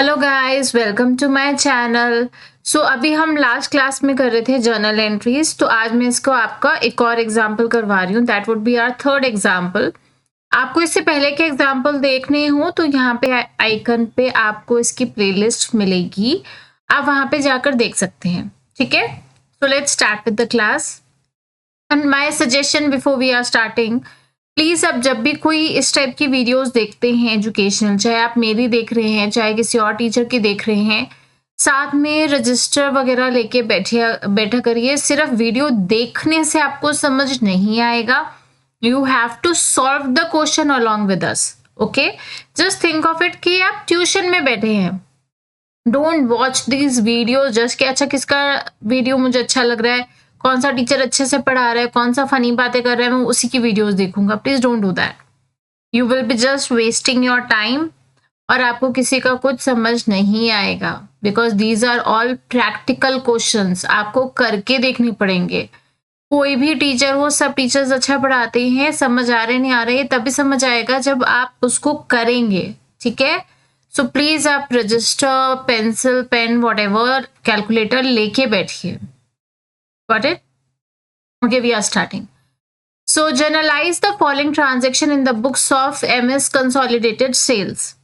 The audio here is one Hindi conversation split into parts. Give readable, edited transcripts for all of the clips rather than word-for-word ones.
Hello guys, welcome to my channel. अभी हम लास्ट क्लास में कर रहे थे जर्नल एंट्रीज। तो आज मैं इसको आपका एक और एग्जांपल करवा रही हूँ। That would be our third example. आपको इससे पहले के एग्जांपल देखने हो तो यहाँ पे आइकन पे आपको इसकी प्लेलिस्ट मिलेगी, आप वहां पे जाकर देख सकते हैं। ठीक है, so let's start with the class. And my suggestion before we are starting, please आप जब भी कोई इस टाइप की वीडियोस देखते हैं एजुकेशनल, चाहे आप मेरी देख रहे हैं चाहे किसी और टीचर की देख रहे हैं, साथ में रजिस्टर वगैरह लेके बैठा करिए। सिर्फ वीडियो देखने से आपको समझ नहीं आएगा। You have to solve the question along with us. Okay, just think of it कि आप ट्यूशन में बैठे हैं। Don't watch this video just कि अच्छा किसका वीडियो मुझे अच्छा लग रहा है, कौन सा टीचर अच्छे से पढ़ा रहा है, कौन सा फनी बातें कर रहा है, मैं उसी की वीडियोस देखूंगा। Please don't do that. You will be just wasting your time और आपको किसी का कुछ समझ नहीं आएगा, because these are all practical questions, आपको करके देखने पड़ेंगे। कोई भी टीचर हो, सब टीचर्स अच्छा पढ़ाते हैं, समझ आ रहे नहीं आ रहे तभी समझ आएगा जब आप उसको करेंगे। ठीक है, सो प्लीज आप register, pencil, pen, what calculator लेके बैठिए। Got it? Okay, we are starting. So journalize the following transaction in the books of MS Consolidated Sales.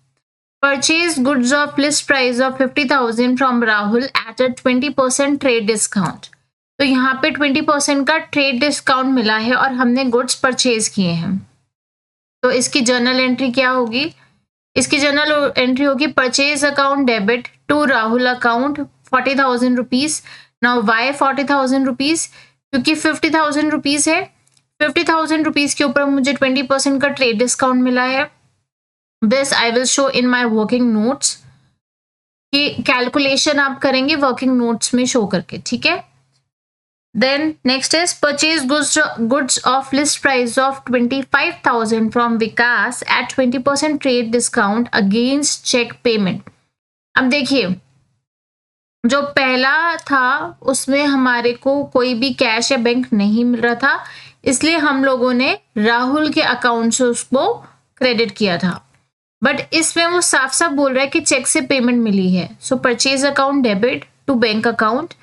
Purchase goods of list price of 50,000 from Rahul at a 20% trade discount. तो यहाँ पे 20% का ट्रेड डिस्काउंट मिला है और हमने गुड्स परचेज किए हैं। तो इसकी जर्नल एंट्री क्या होगी? इसकी जर्नल एंट्री होगी purchase account debit to Rahul account 40,000 rupees. Now why 40,000 rupees? क्योंकि 50,000 रुपीज है। 50,000 रुपीज के ऊपर मुझे 20% का ट्रेड डिस्काउंट मिला है। This I will show in my working notes कि कैलकुलेशन आप करेंगे वर्किंग नोट्स में शो करके। ठीक है, then next is purchase goods of list price of 25,000 from Vikas at 20% trade discount against cheque payment. अब देखिए, जो पहला था उसमें हमारे को कोई भी कैश या बैंक नहीं मिल रहा था, इसलिए हम लोगों ने राहुल के अकाउंट से उसको क्रेडिट किया था। बट इसमें वो साफ साफ बोल रहा है कि चेक से पेमेंट मिली है। So purchase account debit to bank account.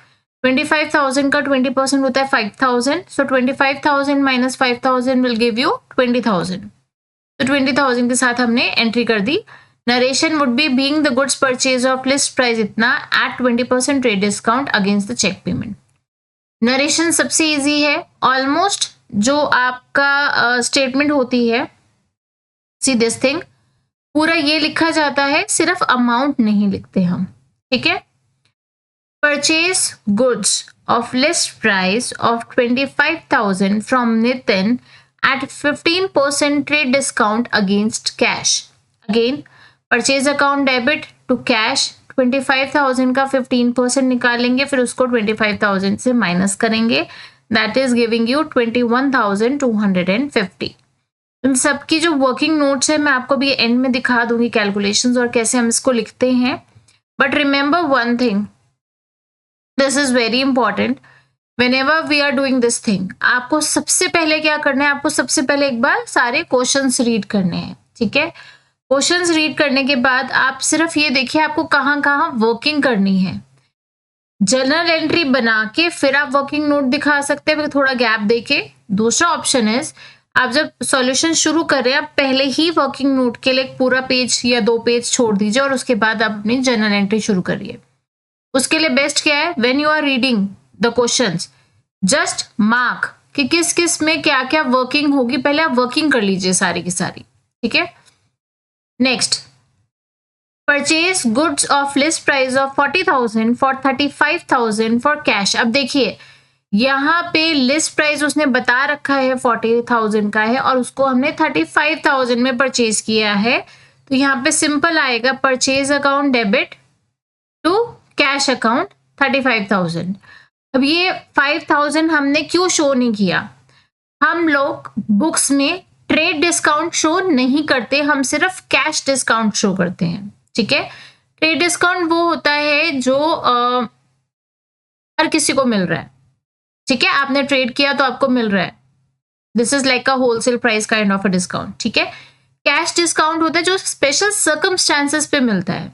25,000 का 20% होता है 5,000। सो 25,000 माइनस 5,000 विल गिव यू 20,000। तो 20,000 के साथ हमने एंट्री कर दी। Narration would be being the goods purchase of list price इतना at 20% trade discount against the cheque payment. Narration सबसे इजी है। ऑलमोस्ट जो आपका स्टेटमेंट होती है, सी दिस थिंग, पूरा ये लिखा जाता है, सिर्फ अमाउंट नहीं लिखते हम। ठीक है, purchase goods of list price of 25,000 from Nitin at 15% trade discount against cash. Again purchase account debit to cash. 25,000 का 15% निकालेंगे, फिर उसको 25,000 से माइनस करेंगे। That is giving you 21,250। इन सबकी जो वर्किंग नोट्स है मैं आपको भी एंड में दिखा दूंगी, कैलकुलेशंस और कैसे हम इसको लिखते हैं। But remember one thing, this is very important. Whenever we are doing this thing, आपको सबसे पहले क्या करना है? आपको सबसे पहले एक बार सारे क्वेश्चंस रीड करने हैं। ठीक है, क्वेश्चंस रीड करने के बाद आप सिर्फ ये देखिए आपको कहाँ कहाँ वर्किंग करनी है। जर्नल एंट्री बना के फिर आप वर्किंग नोट दिखा सकते हैं थोड़ा गैप देके। दूसरा ऑप्शन इज, आप जब सॉल्यूशन शुरू कर रहे हैं आप पहले ही वर्किंग नोट के लिए पूरा पेज या 2 पेज छोड़ दीजिए और उसके बाद आप अपनी जर्नल एंट्री शुरू करिए। उसके लिए बेस्ट क्या है? When you are reading the questions, just mark कि किस किस में क्या क्या वर्किंग होगी, पहले आप वर्किंग कर लीजिए सारी की सारी। ठीक है, next, purchase goods of list price of 40,000 for 35,000 for cash. अब देखिए यहाँ पे लिस्ट प्राइस उसने बता रखा है 40,000 का है और उसको हमने 35,000 में परचेज किया है। तो यहाँ पे सिंपल आएगा purchase account debit to cash account 35,000। अब ये 5,000 हमने क्यों शो नहीं किया? हम लोग बुक्स में ट्रेड डिस्काउंट शो नहीं करते, हम सिर्फ कैश डिस्काउंट शो करते हैं। ठीक है, ट्रेड डिस्काउंट वो होता है जो हर किसी को मिल रहा है। ठीक है, आपने ट्रेड किया तो आपको मिल रहा है। This is like a wholesale price kind of a discount. ठीक है, कैश डिस्काउंट होता है जो स्पेशल सर्कमस्टांसेस पे मिलता है।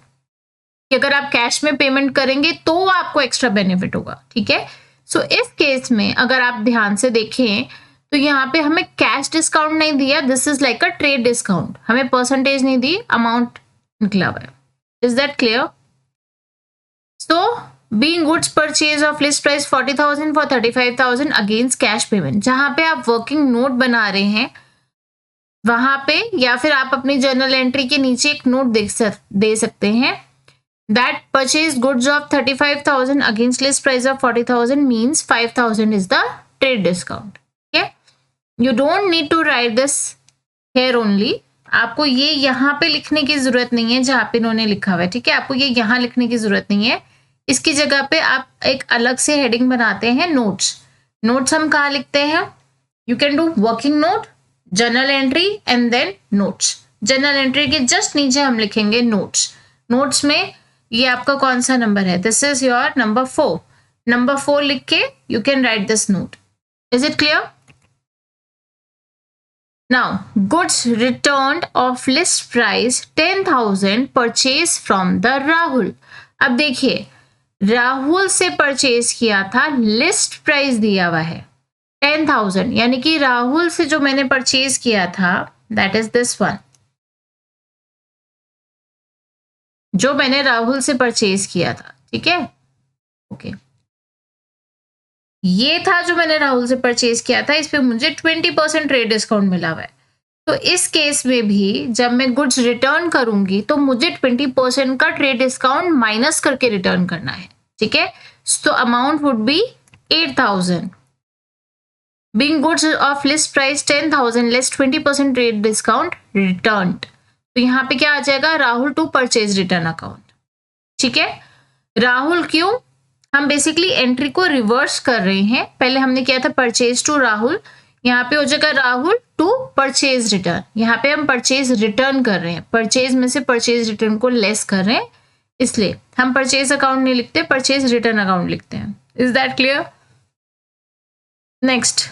कि अगर आप कैश में पेमेंट करेंगे तो आपको एक्स्ट्रा बेनिफिट होगा, ठीक है। सो इस केस में अगर आप ध्यान से देखें तो यहाँ पे हमें कैश डिस्काउंट नहीं दिया, this is like a trade discount, हमें परसेंटेज नहीं दी, अमाउंट निकला हुआ है। Is that clear? So being goods purchase of list price 40,000 for 35,000 against cash payment, जहां पे आप वर्किंग नोट बना रहे हैं वहां पे, या फिर आप अपनी जर्नल एंट्री के नीचे एक नोट दे सकते हैं that purchase goods of 35,000 against list price of 40,000 means 5,000 is the trade discount. Okay, you don't need to write this here only. आपको ये यहाँ पे लिखने की जरूरत नहीं है जहाँ पे इन्होंने लिखा हुआ है, ठीक है। आपको ये यहाँ लिखने की जरूरत नहीं है, इसकी जगह पे आप एक अलग से हेडिंग बनाते हैं नोट्स। नोट्स हम कहाँ लिखते हैं? You can do working note, journal entry and then notes. Journal entry के जस्ट नीचे हम लिखेंगे नोट्स। नोट्स में ये आपका कौन सा नंबर है? This is your number 4। Number 4 लिख के you can write this note. Is it clear? Now goods returned of list price 10,000 purchase from the Rahul. अब देखिए, राहुल से परचेज किया था, लिस्ट प्राइस दिया हुआ है 10,000, यानी कि राहुल से जो मैंने परचेज किया था दैट इज दिस वन, जो मैंने राहुल से परचेज किया था, ठीक है। ओके, ये था जो मैंने राहुल से परचेज किया था, इस पे मुझे 20% ट्रेड डिस्काउंट मिला हुआ है। तो इस केस में भी जब मैं गुड्स रिटर्न करूंगी तो मुझे 20% का ट्रेड डिस्काउंट माइनस करके रिटर्न करना है, ठीक है। तो amount would be 8,000। Being goods of list price 10,000 less 20% trade discount returned. तो यहाँ पे क्या आ जाएगा? Rahul to purchase return account, ठीक है। राहुल क्यों? हम बेसिकली एंट्री को रिवर्स कर रहे हैं। पहले हमने किया था परचेज टू राहुल, यहाँ पे हो जाएगा राहुल टू परचेज रिटर्न। यहाँ पे हम परचेज रिटर्न कर रहे हैं, परचेज में से परचेज रिटर्न को लेस कर रहे हैं, इसलिए हम परचेज अकाउंट नहीं लिखते, परचेज रिटर्न अकाउंट लिखते हैं। Is that clear? Next,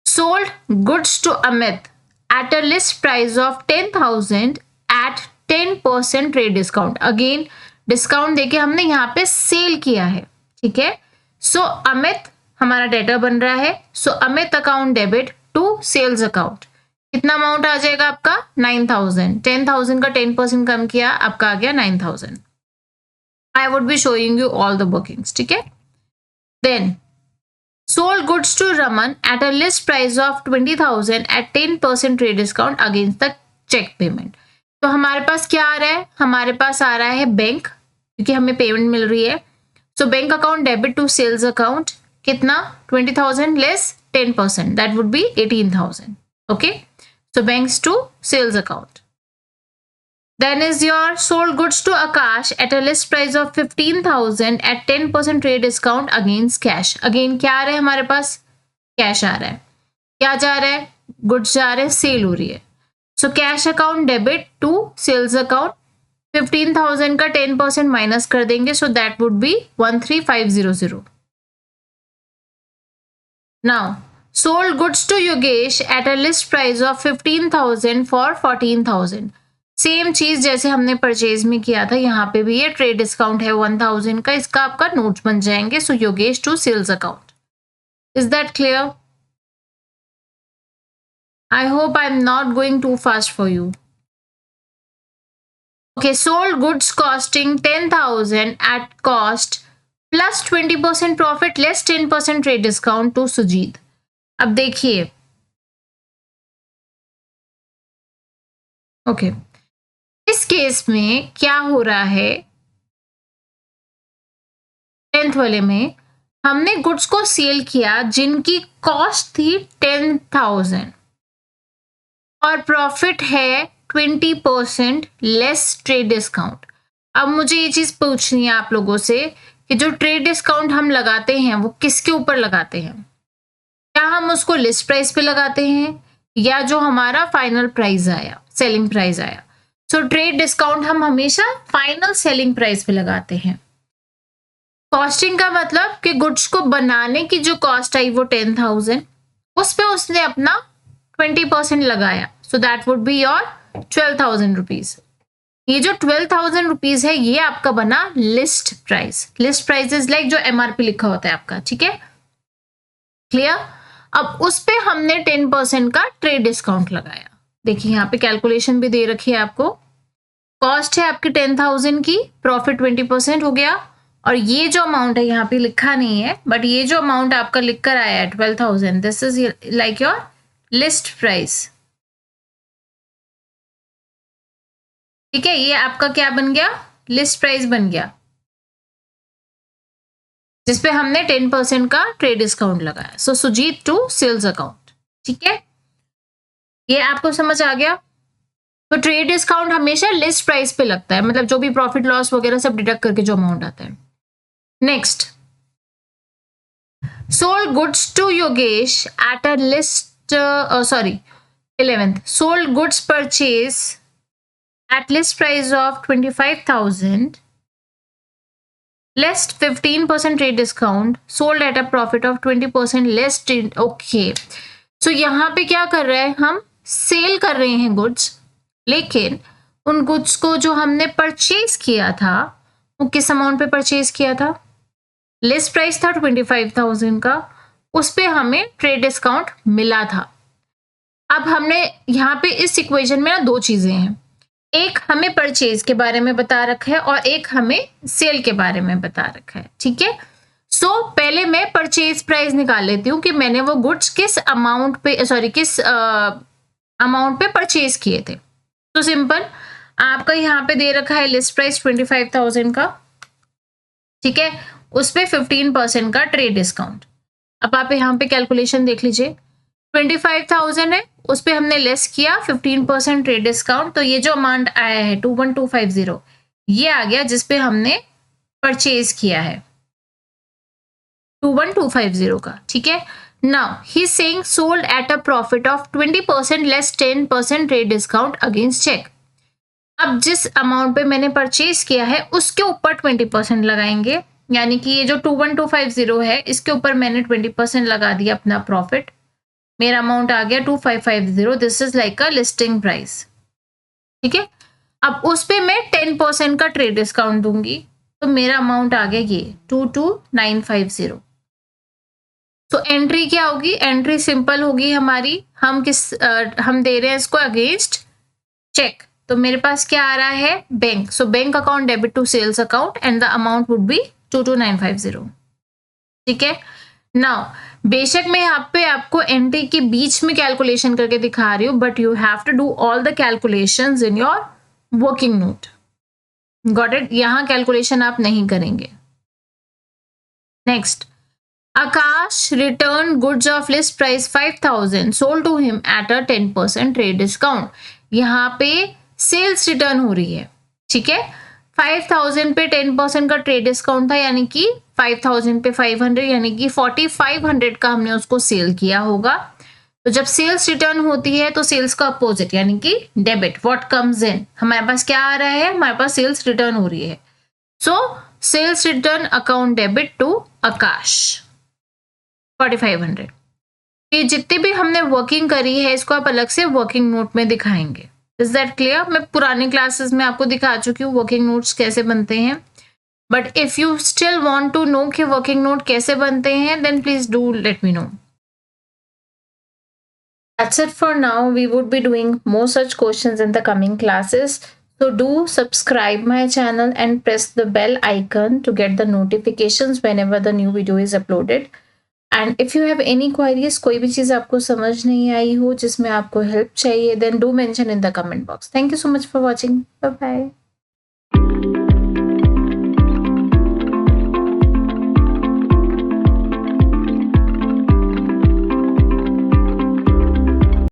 sold goods to Amit at a list price of 10,000 at 10% trade discount. Again discount देके हमने यहाँ पे सेल किया है, ठीक है। सो अमित हमारा डेटर बन रहा है, so Amit account debit to sales account. कितना अमाउंट आ जाएगा आपका? 9,000। 10,000 का 10% कम किया, आपका आ गया 9,000। I would be showing you all the bookings, ठीक है। Then sold goods to Raman at a list price of 20,000 at 10% trade discount against the check payment। तो हमारे पास क्या आ रहा है? हमारे पास आ रहा है बैंक, क्योंकि हमें पेमेंट मिल रही है। So bank account debit to sales account, कितना? 20,000 less 10%, that would be 18,000। Okay, so banks to sales account. Then is your sold goods to Akash at a list price of 15,000 at 10% trade discount against cash। Again क्या आ रहा है हमारे पास? कैश आ रहा है। क्या जा रहा है? गुड्स जा रहे हैं, सेल हो रही है। So cash account debit to sales account, 15,000 का 10% माइनस कर देंगे, so that would be 13,500। Now sold goods to Yogesh at a list price of 15,000 for 14,000। Same चीज जैसे हमने परचेज में किया था, यहाँ पे भी ये ट्रेड डिस्काउंट है 1,000 का, इसका आपका नोट्स बन जाएंगे। So Yogesh to sales account. Is that clear? I hope I am not going too fast for you. Okay, sold goods costing 10,000 at cost plus 20% profit less 10% trade discount to Sujit. अब देखिए, ओके इस केस में क्या हो रहा है? 10th वाले में हमने गुड्स को सेल किया जिनकी कॉस्ट थी 10,000 और प्रॉफिट है 20% लेस ट्रेड डिस्काउंट। अब मुझे ये चीज पूछनी है आप लोगों से कि जो ट्रेड डिस्काउंट हम लगाते हैं वो किसके ऊपर लगाते हैं? क्या हम उसको लिस्ट प्राइस पे लगाते हैं या जो हमारा फाइनल प्राइस आया, सेलिंग प्राइस आया? सो ट्रेड डिस्काउंट हम हमेशा फाइनल सेलिंग प्राइस पे लगाते हैं। कॉस्टिंग का मतलब कि गुड्स को बनाने की जो कॉस्ट आई वो 10,000, उस पे उसने अपना 20% लगाया, सो that would be your 12,000 rupees. ये जो 12,000 रुपीज है ये आपका बना list price. List price is like जो MRP लिखा होता है आपका, ठीक है, क्लियर। अब उस पे हमने 10% का ट्रेड डिस्काउंट लगाया। देखिए यहाँ पे कैलकुलेशन भी दे रखी है आपको। कॉस्ट है आपकी 10,000 की, प्रॉफिट 20% हो गया, और ये जो अमाउंट है यहाँ पे लिखा नहीं है, बट ये जो अमाउंट आपका लिख कर आया है 12,000, this is like your list price, ठीक है। ये आपका क्या बन गया, लिस्ट प्राइस बन गया, जिसपे हमने 10% का ट्रेड डिस्काउंट लगाया। सो सुजीत टू सेल्स अकाउंट, ठीक है, ये आपको समझ आ गया। तो ट्रेड डिस्काउंट हमेशा लिस्ट प्राइस पे लगता है, मतलब जो भी प्रॉफिट लॉस वगैरह सब डिडक्ट करके जो अमाउंट आता है। Next, sold goods to Yogesh at a list 11th, sold goods purchase at list price of 25,000 less 15% trade discount, sold at a profit of 20% less trade। Okay, सो यहाँ पे क्या कर रहे हैं, हम सेल कर रहे हैं गुड्स, लेकिन उन गुड्स को जो हमने परचेज किया था वो किस अमाउंट पे परचेज किया था, लिस्ट प्राइस था 25,000 का, उस पे हमें ट्रेड डिस्काउंट मिला था। अब हमने यहाँ पे इस इक्वेशन में ना दो चीजें हैं, एक हमें परचेज के बारे में बता रखा है और एक हमें सेल के बारे में बता रखा है, ठीक है। सो पहले मैं परचेज प्राइस निकाल लेती हूँ कि मैंने वो गुड्स किस अमाउंट पे किस अमाउंट पे परचेज किए थे। तो सिंपल, आपका यहाँ पे दे रखा है लिस्ट प्राइस 25,000 का, ठीक है, उस पे 15% का ट्रेड डिस्काउंट। अब आप यहाँ पे कैलकुलेशन देख लीजिए, 25,000 है, उस पे हमने लेस किया 15% ट्रेड डिस्काउंट, तो ये जो अमाउंट आया है 21,250 ये आ गया जिसपे हमने परचेज किया है 21,250 का, ठीक है। Now he saying sold at a profit of 20% less 10% trade discount against cheque. अब जिस अमाउंट पे मैंने परचेज किया है उसके ऊपर 20% लगाएंगे, यानी कि ये जो 21,250 है इसके ऊपर मैंने 20% लगा दिया अपना प्रॉफिट, मेरा अमाउंट आ गया 2550, this is like a listing price, ठीक है। अब उस पे मैं 10% का ट्रेड डिस्काउंट दूंगी, तो मेरा अमाउंट आ गया ये 22,950। तो एंट्री क्या होगी, एंट्री सिंपल होगी हमारी, हम दे रहे हैं इसको अगेंस्ट चेक, तो मेरे पास क्या आ रहा है, bank. So bank account debit to sales account and the amount would be 22,950, ठीक है। नाउ बेशक मैं यहाँ पे आपको एंट्री के बीच में कैलकुलेशन करके दिखा रही हूँ, but you have to do all the calculations in your working note, got it. यहाँ कैलकुलेशन आप नहीं करेंगे। Next, Akash return goods of list price 5,000 sold to him at a 10% trade discount. यहाँ पे सेल्स रिटर्न हो रही है, ठीक है। 5,000 पे 10% का ट्रेड डिस्काउंट था, यानी कि 5,000 पे 500, यानी कि 4,500 का हमने उसको सेल किया होगा। तो जब सेल्स रिटर्न होती है तो सेल्स का अपोजिट यानी कि डेबिट, व्हाट कम्स इन, हमारे पास क्या आ रहा है, हमारे पास सेल्स रिटर्न हो रही है। So sales return account debit to Akash 4,500। ये जितनी भी हमने वर्किंग करी है इसको आप अलग से वर्किंग नोट में दिखाएंगे। Is that clear? मैं पुराने क्लासेस में आपको दिखा चुकी हूँ वर्किंग नोट्स कैसे बनते हैं, but if you still want to know कि वर्किंग नोट कैसे बनते हैं, then please do let me know. That's it for now. We would be doing more such questions in the coming classes. So do subscribe my channel and press the bell icon to get the notifications whenever the new video is uploaded. And if you have any queries, कोई भी चीज़ आपको समझ नहीं आई हो जिसमें आपको help चाहिए, then do mention in the comment box. Thank you so much for watching. Bye bye.